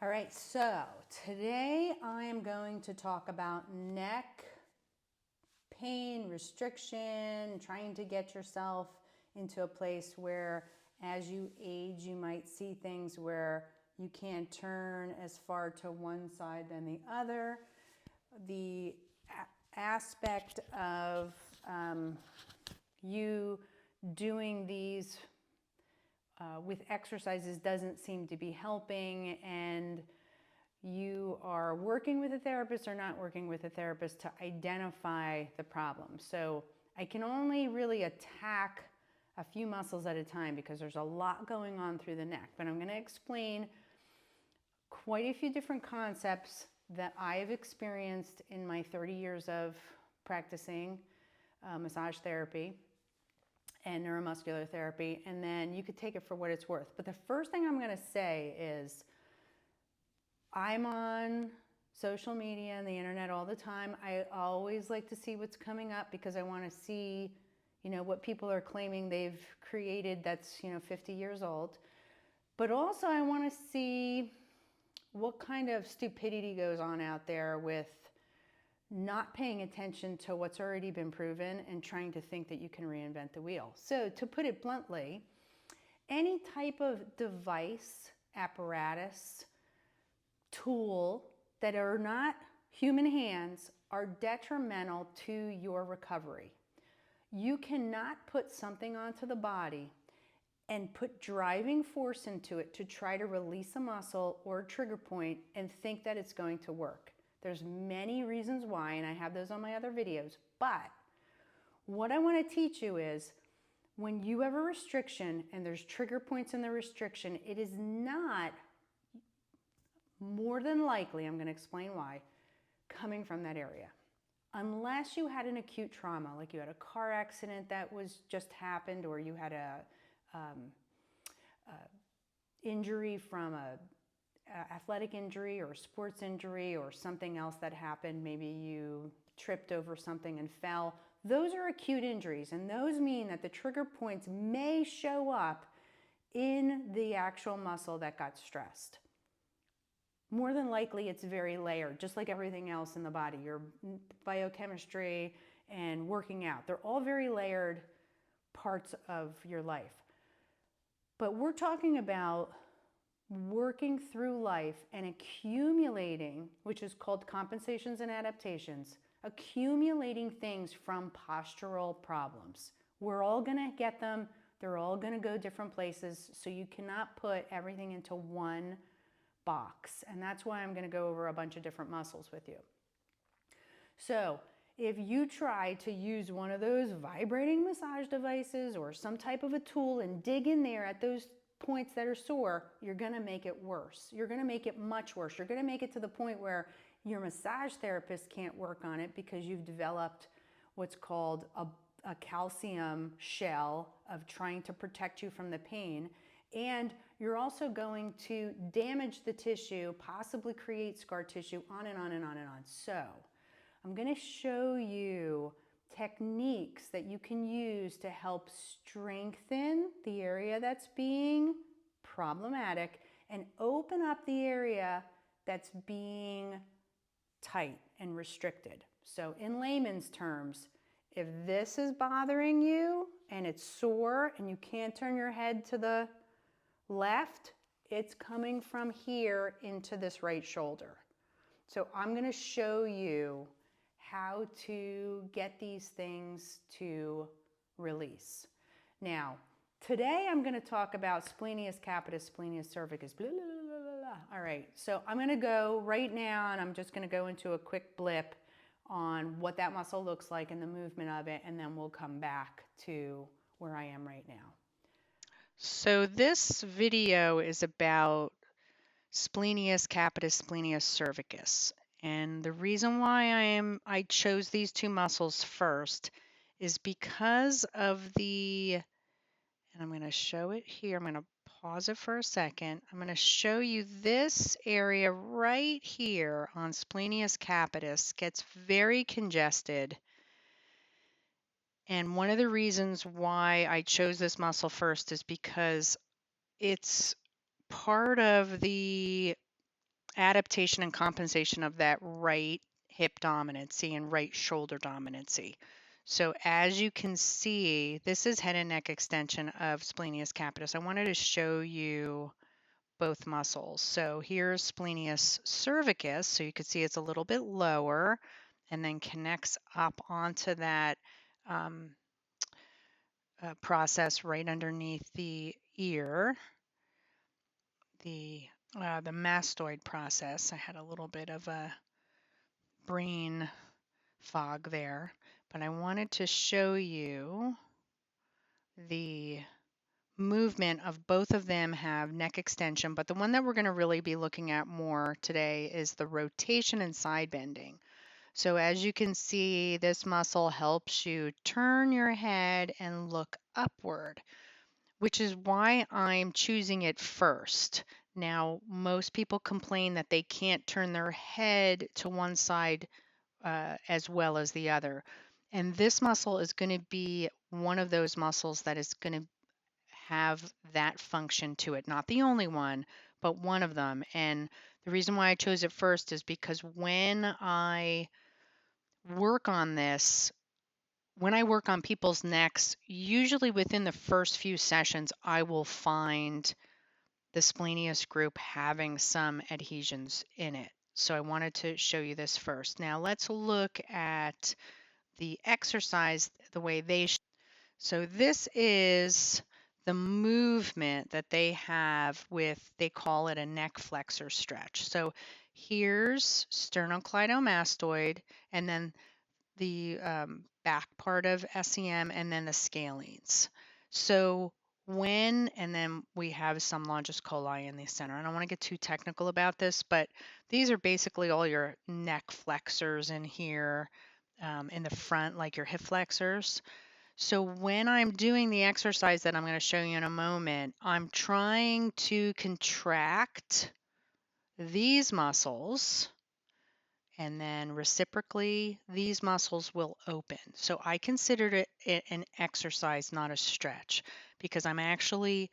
All right, so today I am going to talk about neck pain, restriction, trying to get yourself into a place where as you age, you might see things where you can't turn as far to one side than the other. The aspect of you doing these with exercises doesn't seem to be helping, and you are working with a therapist or not working with a therapist to identify the problem. So I can only really attack a few muscles at a time because there's a lot going on through the neck, but I'm going to explain quite a few different concepts that I have experienced in my 30 years of practicing massage therapy and neuromuscular therapy, and then you could take it for what it's worth. But the first thing I'm going to say is I'm on social media and the internet all the time. I always like to see what's coming up because I want to see, what people are claiming they've created that's, 50 years old. But also I want to see what kind of stupidity goes on out there with not paying attention to what's already been proven and trying to think that you can reinvent the wheel. So to put it bluntly, any type of device, apparatus, tool that are not human hands are detrimental to your recovery. You cannot put something onto the body and put driving force into it to try to release a muscle or a trigger point and think that it's going to work. There's many reasons why, and I have those on my other videos, but what I want to teach you is when you have a restriction and there's trigger points in the restriction, it is not more than likely, I'm going to explain why, coming from that area. Unless you had an acute trauma, like you had a car accident that was just happened, or you had a injury from a athletic injury or a sports injury or something else that happened. Maybe you tripped over something and fell. Those are acute injuries, and those mean that the trigger points may show up in the actual muscle that got stressed. More than likely, it's very layered, just like everything else in the body. Your biochemistry and working out, they're all very layered parts of your life. But we're talking about working through life and accumulating, which is called compensations and adaptations, accumulating things from postural problems. We're all going to get them. They're all going to go different places. So you cannot put everything into one box. And that's why I'm going to go over a bunch of different muscles with you. So if you try to use one of those vibrating massage devices or some type of a tool and dig in there at those points that are sore, you're going to make it worse. You're going to make it much worse. You're going to make it to the point where your massage therapist can't work on it because you've developed what's called a calcium shell of trying to protect you from the pain. And you're also going to damage the tissue, possibly create scar tissue, on and on and on and on. So I'm going to show you techniques that you can use to help strengthen the area that's being problematic and open up the area that's being tight and restricted. So in layman's terms, if this is bothering you and it's sore and you can't turn your head to the left, it's coming from here into this right shoulder. So I'm going to show you how to get these things to release. Now, today I'm going to talk about splenius capitis, splenius cervicus, blah, blah, blah, blah, blah. All right, so I'm going to go right now and I'm just going to go into a quick blip on what that muscle looks like and the movement of it, and then we'll come back to where I am right now. So this video is about splenius capitis, splenius cervicus. And the reason why I chose these two muscles first is because of and I'm going to show it here. I'm going to pause it for a second. I'm going to show you this area right here on splenius capitis gets very congested. And one of the reasons why I chose this muscle first is because it's part of the adaptation and compensation of that right hip dominancy and right shoulder dominancy. So as you can see, this is head and neck extension of splenius capitis. I wanted to show you both muscles. So here's splenius cervicus. So you can see it's a little bit lower and then connects up onto that um, process right underneath the ear, the mastoid process. I had a little bit of a brain fog there, but I wanted to show you the movement of both of them have neck extension, but the one that we're going to really be looking at more today is the rotation and side bending. So as you can see, this muscle helps you turn your head and look upward, which is why I'm choosing it first. Now, most people complain that they can't turn their head to one side as well as the other. And this muscle is going to be one of those muscles that is going to have that function to it. Not the only one, but one of them. And the reason why I chose it first is because when I work on this, when I work on people's necks, usually within the first few sessions, I will find the splenius group having some adhesions in it. So I wanted to show you this first. Now let's look at the exercise the way they. So this is the movement that they have with, they call it a neck flexor stretch. So here's sternocleidomastoid, and then the back part of SEM, and then the scalenes. So and then we have some longus coli in the center. I don't want to get too technical about this, but these are basically all your neck flexors in here in the front, like your hip flexors. So when I'm doing the exercise that I'm going to show you in a moment, I'm trying to contract these muscles, and then reciprocally, these muscles will open. So I considered it an exercise, not a stretch, because I'm actually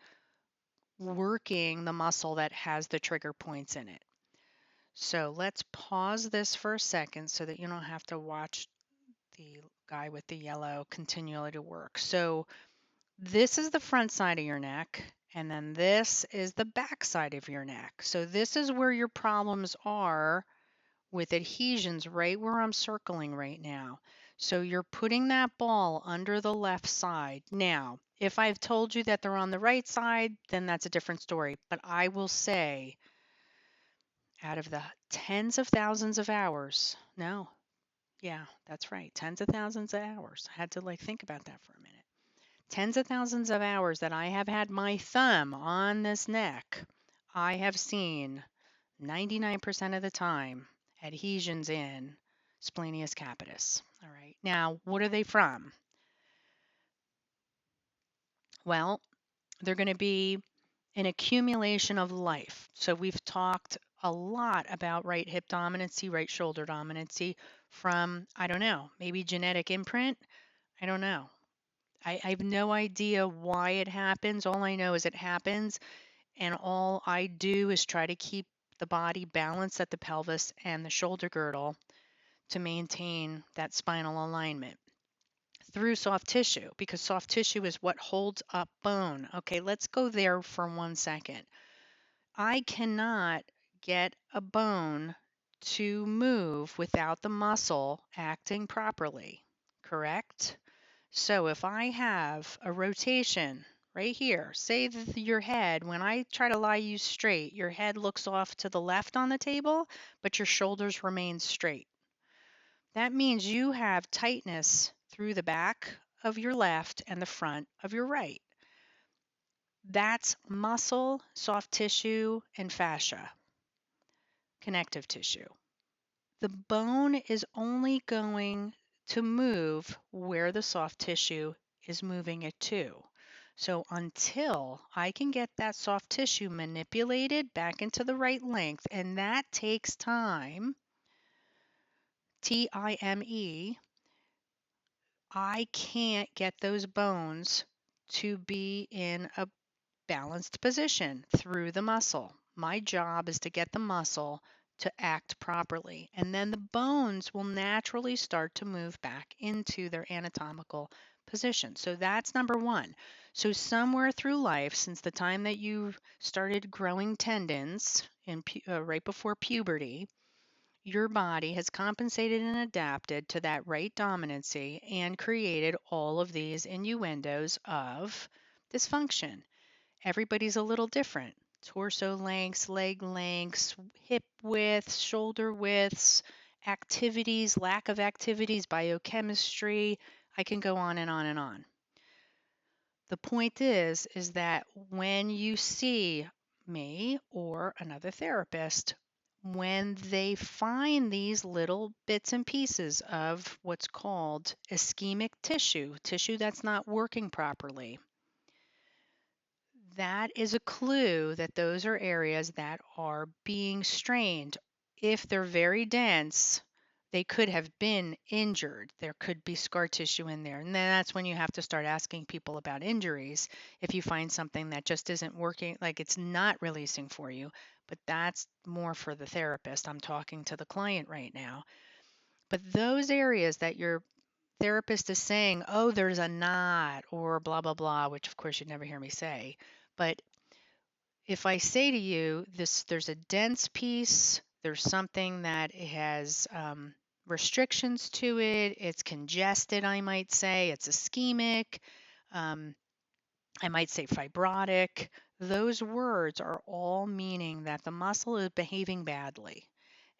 working the muscle that has the trigger points in it. So let's pause this for a second so that you don't have to watch the guy with the yellow continually to work. So this is the front side of your neck, and then this is the back side of your neck. So this is where your problems are with adhesions, right where I'm circling right now. So you're putting that ball under the left side. Now, if I've told you that they're on the right side, then that's a different story. But I will say, out of the tens of thousands of hours, no, yeah, that's right, tens of thousands of hours. I had to think about that for a minute. Tens of thousands of hours that I have had my thumb on this neck, I have seen 99% of the time adhesions in Splenius capitis. All right. Now, what are they from? Well, they're going to be an accumulation of life. So we've talked a lot about right hip dominancy, right shoulder dominancy from, I don't know, maybe genetic imprint. I don't know. I have no idea why it happens. All I know is it happens. And all I do is try to keep the body balanced at the pelvis and the shoulder girdle to maintain that spinal alignment through soft tissue, because soft tissue is what holds up bone. Okay, let's go there for 1 second. I cannot get a bone to move without the muscle acting properly, correct? So if I have a rotation right here, say that your head, when I try to lie you straight, your head looks off to the left on the table, but your shoulders remain straight. That means you have tightness through the back of your left and the front of your right. That's muscle, soft tissue, and fascia, connective tissue. The bone is only going to move where the soft tissue is moving it to. So until I can get that soft tissue manipulated back into the right length, and that takes time, TIME, I can't get those bones to be in a balanced position through the muscle. My job is to get the muscle to act properly, and then the bones will naturally start to move back into their anatomical position. So that's number one. So somewhere through life, since the time that you started growing tendons right before puberty, your body has compensated and adapted to that right dominancy and created all of these innuendos of dysfunction. Everybody's a little different. Torso lengths, leg lengths, hip widths, shoulder widths, activities, lack of activities, biochemistry. I can go on and on and on. The point is that when you see me or another therapist, when they find these little bits and pieces of what's called ischemic tissue, tissue that's not working properly, that is a clue that those are areas that are being strained. If they're very dense, they could have been injured. There could be scar tissue in there. And then that's when you have to start asking people about injuries. If you find something that just isn't working, like it's not releasing for you, but that's more for the therapist. I'm talking to the client right now. But those areas that your therapist is saying, oh, there's a knot or blah, blah, blah, which of course you'd never hear me say. But if I say to you, there's a dense piece, there's something that has restrictions to it, it's congested, I might say, it's ischemic, um, I might say fibrotic. Those words are all meaning that the muscle is behaving badly.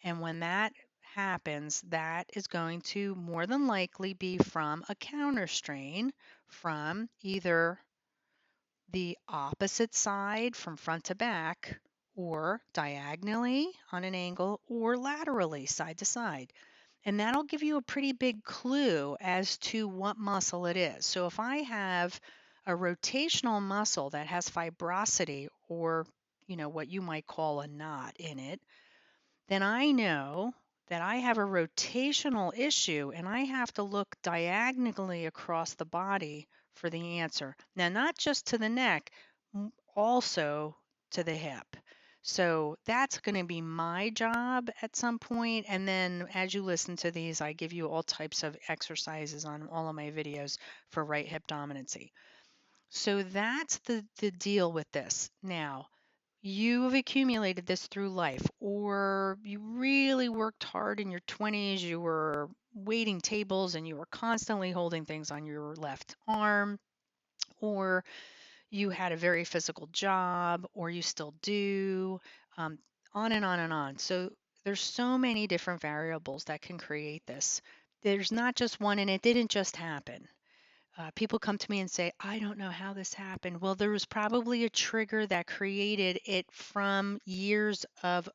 And when that happens, that is going to more than likely be from a counter strain from either the opposite side from front to back, or diagonally on an angle, or laterally side to side. And that'll give you a pretty big clue as to what muscle it is. So if I have a rotational muscle that has fibrosity or what you might call a knot in it, then I know that I have a rotational issue and I have to look diagonally across the body for the answer. Now, not just to the neck, also to the hip. So that's going to be my job at some point. And then as you listen to these, I give you all types of exercises on all of my videos for right hip dominancy. So that's the deal with this. Now, you have accumulated this through life, or you really worked hard in your 20s, you were waiting tables and you were constantly holding things on your left arm, or you had a very physical job, or you still do, um, on and on and on. So there's so many different variables that can create this. There's not just one, and it didn't just happen. People come to me and say, I don't know how this happened. Well, there was probably a trigger that created it from years of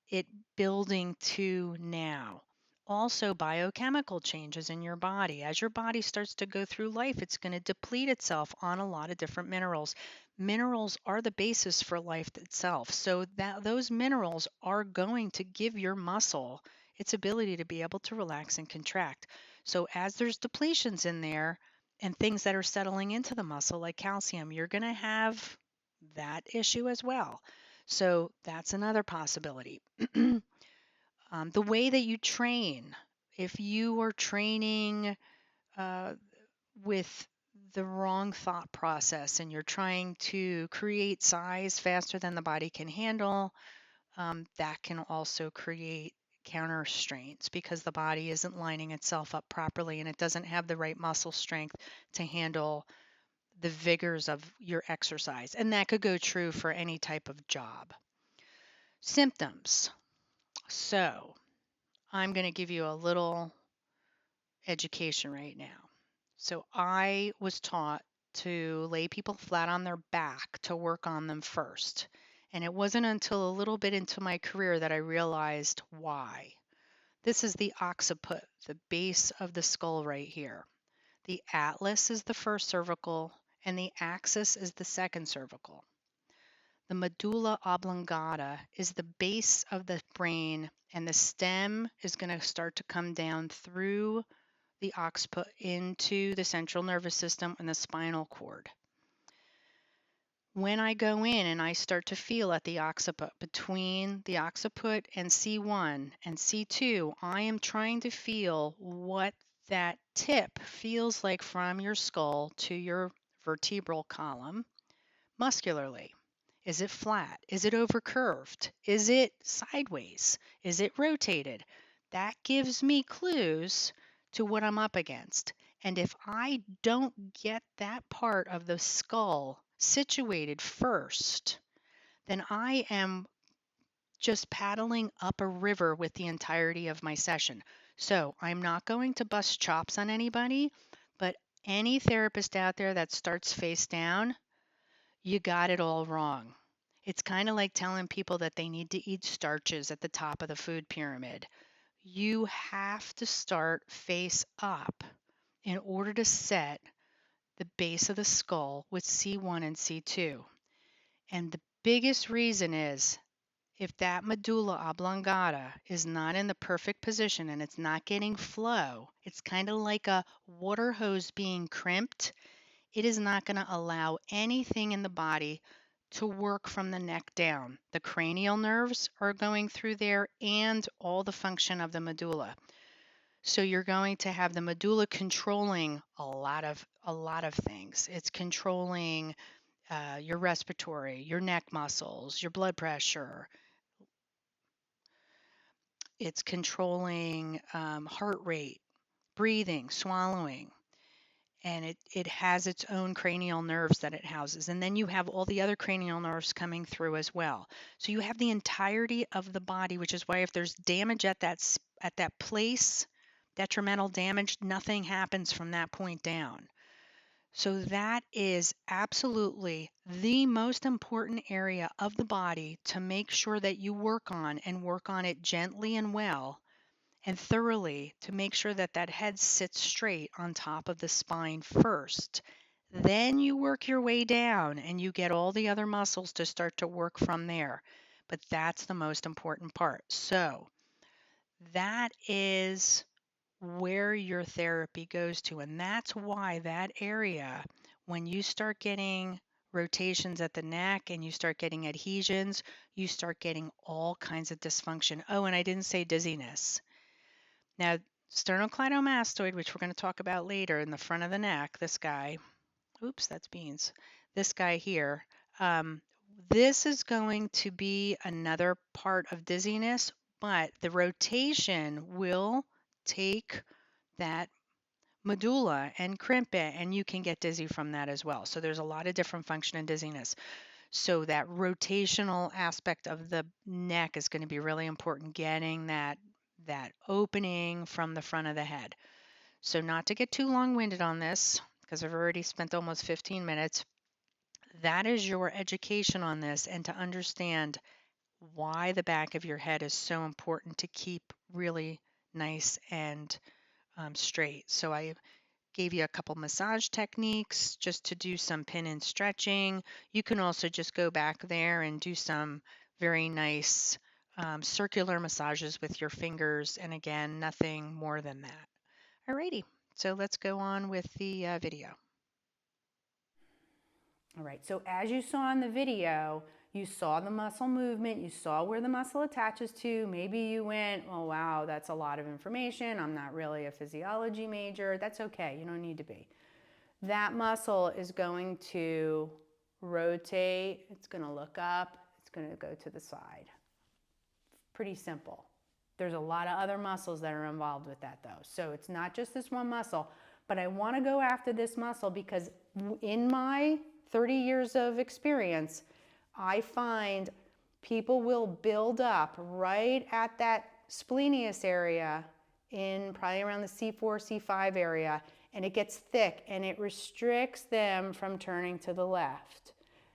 it building to now. Also, biochemical changes in your body. As your body starts to go through life, it's going to deplete itself on a lot of different minerals. Minerals are the basis for life itself. So that those minerals are going to give your muscle its ability to be able to relax and contract. So as there's depletions in there and things that are settling into the muscle like calcium, you're going to have that issue as well. So that's another possibility. The way that you train, if you are training uh, with the wrong thought process and you're trying to create size faster than the body can handle, that can also create counter strains because the body isn't lining itself up properly and it doesn't have the right muscle strength to handle the vigors of your exercise. And that could go true for any type of job. Symptoms. So I'm going to give you a little education right now. So I was taught to lay people flat on their back to work on them first. And it wasn't until a little bit into my career that I realized why. This is the occiput, the base of the skull right here. The atlas is the first cervical, and the axis is the second cervical. The medulla oblongata is the base of the brain, and the stem is going to start to come down through the occiput into the central nervous system and the spinal cord. When I go in and I start to feel at the occiput, between the occiput and C1 and C2, I am trying to feel what that tip feels like from your skull to your vertebral column muscularly. Is it flat? Is it overcurved? Is it sideways? Is it rotated? That gives me clues to what I'm up against. And if I don't get that part of the skull situated first, then I am just paddling up a river with the entirety of my session. So I'm not going to bust chops on anybody, but any therapist out there that starts face down, you got it all wrong. It's kind of like telling people that they need to eat starches at the top of the food pyramid. You have to start face up in order to set the base of the skull with C1 and C2. And the biggest reason is if that medulla oblongata is not in the perfect position and it's not getting flow, it's kind of like a water hose being crimped. It is not going to allow anything in the body to work from the neck down. The cranial nerves are going through there and all the function of the medulla. So you're going to have the medulla controlling a lot of things. It's controlling your respiratory, your neck muscles, your blood pressure. It's controlling heart rate, breathing, swallowing. And it has its own cranial nerves that it houses. And then you have all the other cranial nerves coming through as well. So you have the entirety of the body, which is why if there's damage at that place, detrimental damage, nothing happens from that point down. So that is absolutely the most important area of the body to make sure that you work on and work on it gently and well and thoroughly to make sure that that head sits straight on top of the spine first. Then you work your way down and you get all the other muscles to start to work from there. But that's the most important part. So that is where your therapy goes to. And that's why that area, when you start getting rotations at the neck and you start getting adhesions, you start getting all kinds of dysfunction. Oh, and I didn't say dizziness. Now, sternocleidomastoid, which we're going to talk about later in the front of the neck, this guy, oops, that's beans, this guy here, this is going to be another part of dizziness, but the rotation will take that medulla and crimp it, and you can get dizzy from that as well. So there's a lot of different function in dizziness. So that rotational aspect of the neck is going to be really important, getting that opening from the front of the head. So not to get too long-winded on this, because I've already spent almost 15 minutes, that is your education on this and to understand why the back of your head is so important to keep really nice and straight. So I gave you a couple massage techniques just to do some pin and stretching. You can also just go back there and do some very nice circular massages with your fingers. And again, nothing more than that. Alrighty, so let's go on with the video. All right, so as you saw in the video, you saw the muscle movement, you saw where the muscle attaches to. Maybe you went, oh wow, that's a lot of information. I'm not really a physiology major. That's okay, you don't need to be. That muscle is going to rotate, it's going to look up, it's going to go to the side. Pretty simple. There's a lot of other muscles that are involved with that though. So it's not just this one muscle, but I want to go after this muscle because in my 30 years of experience, I find people will build up right at that splenius area in probably around the C4, C5 area, and it gets thick and it restricts them from turning to the left.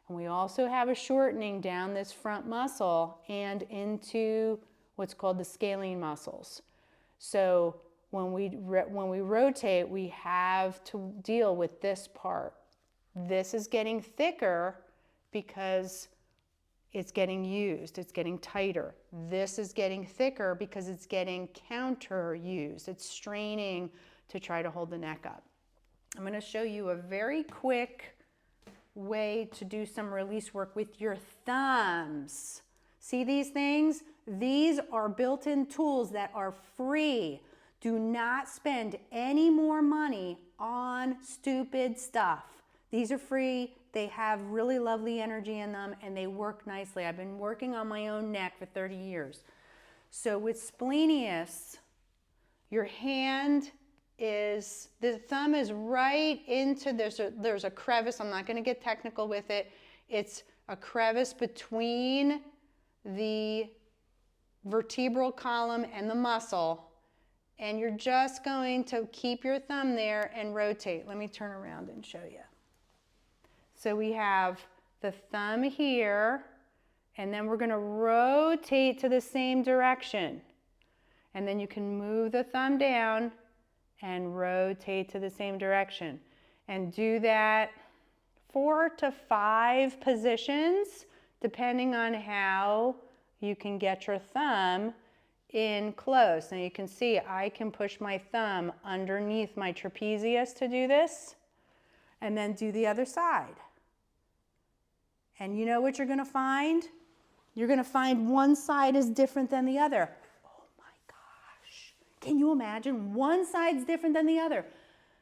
And we also have a shortening down this front muscle and into what's called the scalene muscles. So when we rotate, we have to deal with this part. This is getting thicker because it's getting used, it's getting tighter. This is getting thicker because it's getting counter-used. It's straining to try to hold the neck up. I'm going to show you a very quick way to do some release work with your thumbs. See these things? These are built-in tools that are free. Do not spend any more money on stupid stuff. These are free. They have really lovely energy in them and they work nicely. I've been working on my own neck for 30 years. So with Splenius, your hand is, the thumb is right into, there's a crevice. I'm not going to get technical with it. It's a crevice between the vertebral column and the muscle. And you're just going to keep your thumb there and rotate. Let me turn around and show you. So we have the thumb here, and then we're going to rotate to the same direction. And then you can move the thumb down and rotate to the same direction. And do that 4 to 5 positions, depending on how you can get your thumb in close. Now you can see I can push my thumb underneath my trapezius to do this, and then do the other side. And you know what you're going to find? You're going to find one side is different than the other. Oh my gosh. Can you imagine? One side's different than the other.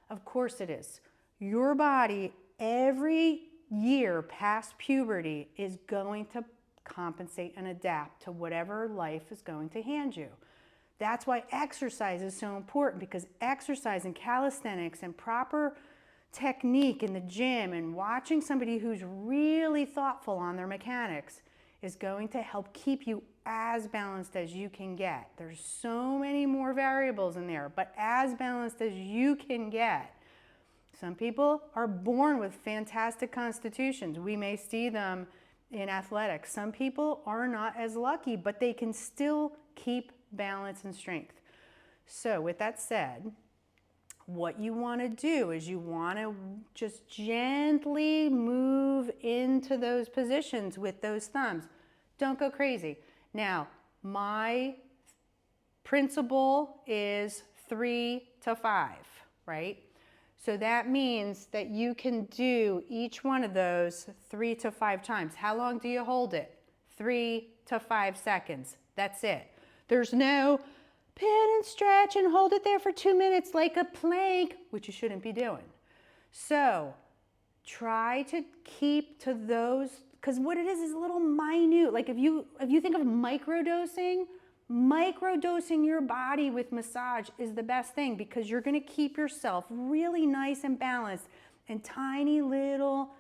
Of course it is. Your body every year past puberty is going to compensate and adapt to whatever life is going to hand you. That's why exercise is so important, because exercise and calisthenics and proper technique in the gym and watching somebody who's really thoughtful on their mechanics is going to help keep you as balanced as you can get. There's so many more variables in there, but as balanced as you can get. Some people are born with fantastic constitutions. We may see them in athletics. Some people are not as lucky, but they can still keep balance and strength. So with that said, what you want to do is you want to just gently move into those positions with those thumbs. Don't go crazy. Now, my principle is 3 to 5, right? So that means that you can do each one of those 3 to 5 times. How long do you hold it? 3 to 5 seconds. That's it. There's no pin and stretch and hold it there for 2 minutes like a plank, which you shouldn't be doing. So try to keep to those, because what it is a little minute. Like if you think of microdosing your body with massage is the best thing, because you're going to keep yourself really nice and balanced, and tiny little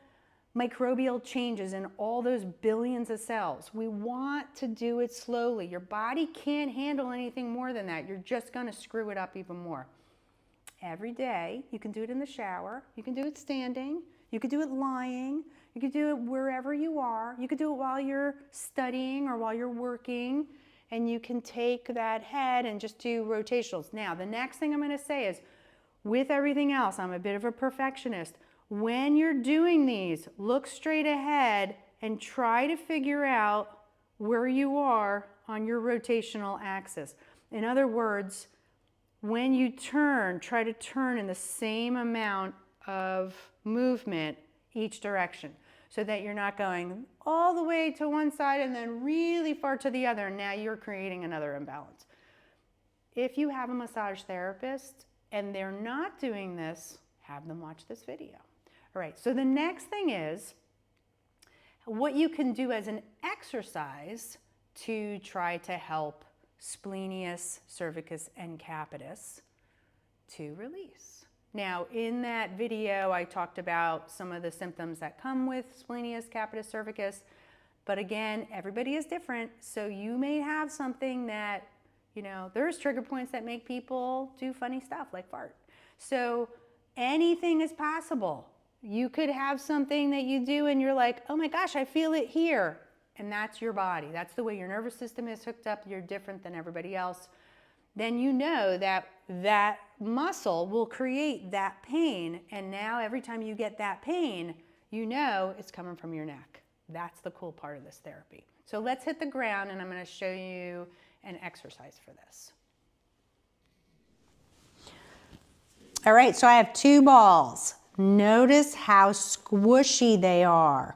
microbial changes in all those billions of cells. We want to do it slowly. Your body can't handle anything more than that. You're just going to screw it up even more. Every day, you can do it in the shower. You can do it standing. You can do it lying. You can do it wherever you are. You can do it while you're studying or while you're working. And you can take that head and just do rotationals. Now, the next thing I'm going to say is, with everything else, I'm a bit of a perfectionist. When you're doing these, look straight ahead and try to figure out where you are on your rotational axis. In other words, when you turn, try to turn in the same amount of movement each direction, so that you're not going all the way to one side and then really far to the other. Now you're creating another imbalance. If you have a massage therapist and they're not doing this, have them watch this video. All right, so the next thing is what you can do as an exercise to try to help splenius, cervicus, and capitis to release. Now, in that video, I talked about some of the symptoms that come with splenius, capitis, cervicus, but again, everybody is different, so you may have something that, there's trigger points that make people do funny stuff like fart. So anything is possible. You could have something that you do and you're like, oh my gosh, I feel it here. And that's your body. That's the way your nervous system is hooked up. You're different than everybody else. Then you know that that muscle will create that pain. And now every time you get that pain, you know it's coming from your neck. That's the cool part of this therapy. So let's hit the ground and I'm going to show you an exercise for this. All right, so I have 2 balls. Notice how squishy they are.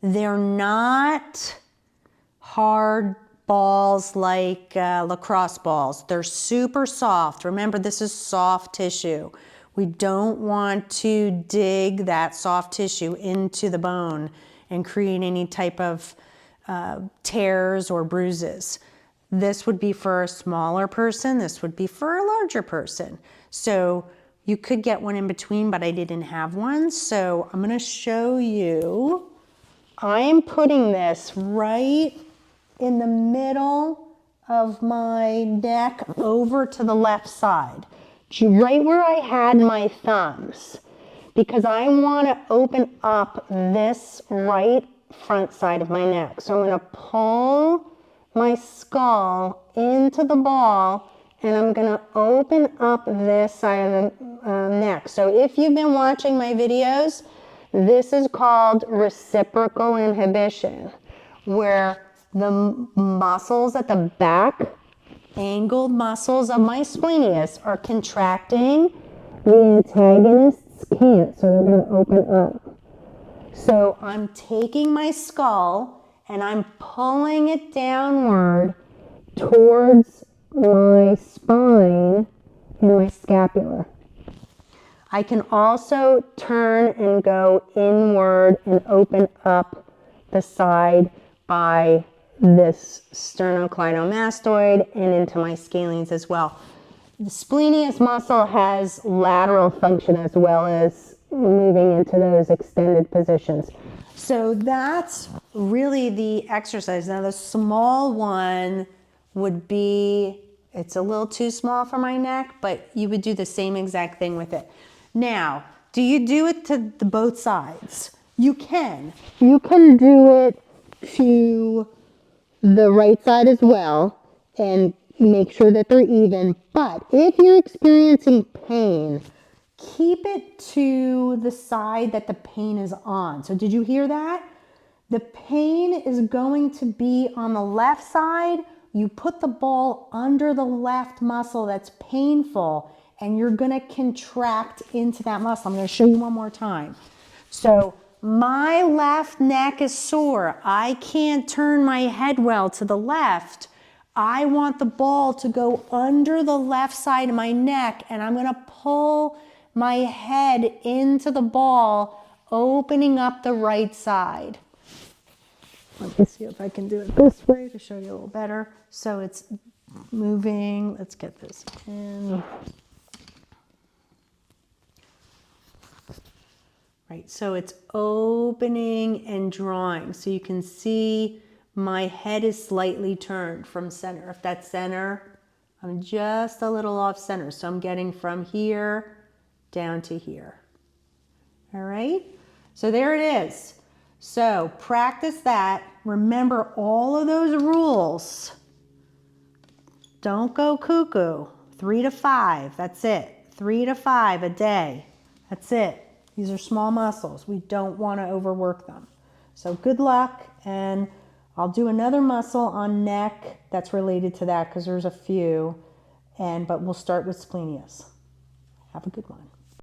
They're not hard balls like lacrosse balls. They're super soft. Remember, this is soft tissue. We don't want to dig that soft tissue into the bone and create any type of tears or bruises. This would be for a smaller person. This would be for a larger person. So you could get one in between, but I didn't have one. So I'm going to show you. I am putting this right in the middle of my neck over to the left side, right where I had my thumbs, because I want to open up this right front side of my neck. So I'm going to pull my skull into the ball, and I'm going to open up this side of the neck. So if you've been watching my videos, this is called reciprocal inhibition, where the muscles at the back, angled muscles of my splenius, are contracting. The antagonists can't, so they're going to open up. So I'm taking my skull and I'm pulling it downward towards my spine and my scapula. I can also turn and go inward and open up the side by this sternocleidomastoid and into my scalenes as well. The splenius muscle has lateral function as well as moving into those extended positions. So that's really the exercise. Now the small one would be, it's a little too small for my neck, but you would do the same exact thing with it. Now, do you do it to the both sides? You can. You can do it to the right side as well and make sure that they're even. But if you're experiencing pain, keep it to the side that the pain is on. So did you hear that? The pain is going to be on the left side. You put the ball under the left muscle that's painful, and you're going to contract into that muscle. I'm going to show you one more time. So my left neck is sore. I can't turn my head well to the left. I want the ball to go under the left side of my neck, and I'm going to pull my head into the ball, opening up the right side. Let me see if I can do it this way to show you a little better. So it's moving. Let's get this in. Right, so it's opening and drawing. So you can see my head is slightly turned from center. If that's center, I'm just a little off center. So I'm getting from here down to here. All right, so there it is. So practice that. Remember all of those rules. Don't go cuckoo. 3 to 5, that's it. 3 to 5 a day. That's it. These are small muscles. We don't want to overwork them. So good luck, and I'll do another muscle on neck that's related to that because there's a few, but we'll start with splenius. Have a good one.